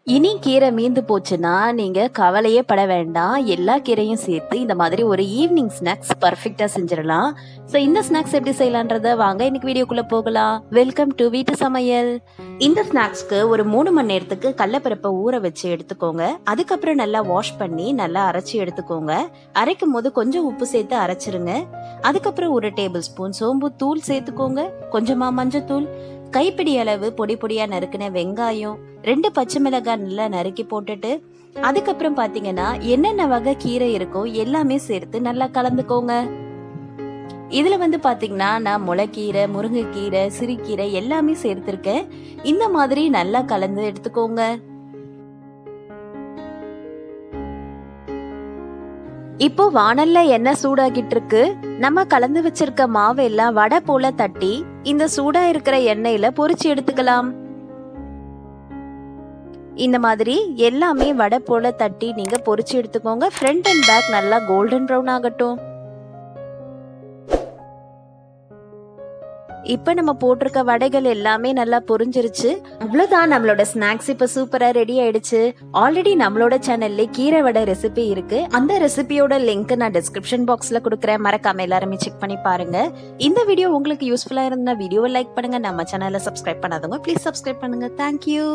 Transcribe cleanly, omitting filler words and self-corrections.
இனி கீரை மீந்து போச்சுன்னா நீங்க கவலையே பட வேண்டாம். எல்லா கீரையும் சேர்த்து இந்த மாதிரி ஒரு ஈவினிங் ஸ்நாக்ஸ் பர்ஃபெக்ட்டா செஞ்சிடலாம். சோ இந்த ஸ்நாக்ஸ் எப்படி செய்யலான்றத வாங்க இன்னைக்கு வீடியோக்குள்ள போகலாம். வெல்கம் டு வீட்டு சமையல். இந்த ஸ்நாக்ஸ்க்கு ஒரு 3 மணி நேரத்துக்கு கடலைப்பருப்பை ஊற வச்சு எடுத்துக்கோங்க. அதுக்கப்புறம் நல்லா வாஷ் பண்ணி நல்லா அரைச்சி எடுத்துக்கோங்க. அரைக்கும் போது கொஞ்சம் உப்பு சேர்த்து அரைச்சிருங்க. அதுக்கப்புறம் 1 டேபிள் ஸ்பூன் சோம்பு தூள் சேர்த்துக்கோங்க. கொஞ்சமா மஞ்சத்தூள், கைப்பிடி அளவு பொடி பொடியா நறுக்கின வெங்காயம், 2 பச்சை மிளகாய் நல்லா நறுக்கி போட்டுட்டு அதுக்கப்புறம் பாத்தீங்கன்னா என்னென்ன வகை கீரை இருக்கோ எல்லாமே சேர்த்து நல்லா கலந்துக்கோங்க. இதுல பாத்தீங்கன்னா நான் முளைக்கீரை, முருங்கைக்கீரை, சிறுகீரை எல்லாமே சேர்த்திருக்கேன். இந்த மாதிரி நல்லா கலந்து எடுத்துக்கோங்க. இப்போ வாணல்ல எண்ணெய் சூடாகிட்டு இருக்கு. நம்ம கலந்து வச்சிருக்க மாவு எல்லாம் வடை போல தட்டி இந்த சூடா இருக்கிற எண்ணெயில பொரிச்சு எடுத்துக்கலாம். இந்த மாதிரி எல்லாமே வடை போல தட்டி நீங்க பொரிச்சு எடுத்துக்கோங்க. ஃப்ரண்ட் அண்ட் பேக் நல்லா கோல்டன் ப்ரௌன் ஆகட்டும். இப்ப நம்ம போட்டிருக்க வடைகள் எல்லாமே நல்லா பொரிஞ்சிருச்சு. அவ்வளவுதான், நம்மளோட ஸ்நாக்ஸ் இப்ப சூப்பரா ரெடி ஆயிடுச்சு. ஆல்ரெடி நம்மளோட சேனல்ல கீரை வடை ரெசிபி இருக்கு. அந்த ரெசிபியோட லிங்க் நான் டிஸ்கிரிப்ஷன் பாக்ஸ்ல கொடுக்குறேன். மறக்காம எல்லாருமே செக் பண்ணி பாருங்க. இந்த வீடியோ உங்களுக்கு யூஸ்ஃபுல்லா இருந்தா வீடியோவை லைக் பண்ணுங்க. நம்ம சேனலை சப்ஸ்கிரைப் பண்ணாதவங்க ப்ளீஸ் சப்ஸ்கிரைப் பண்ணுங்க. தேங்க்யூ.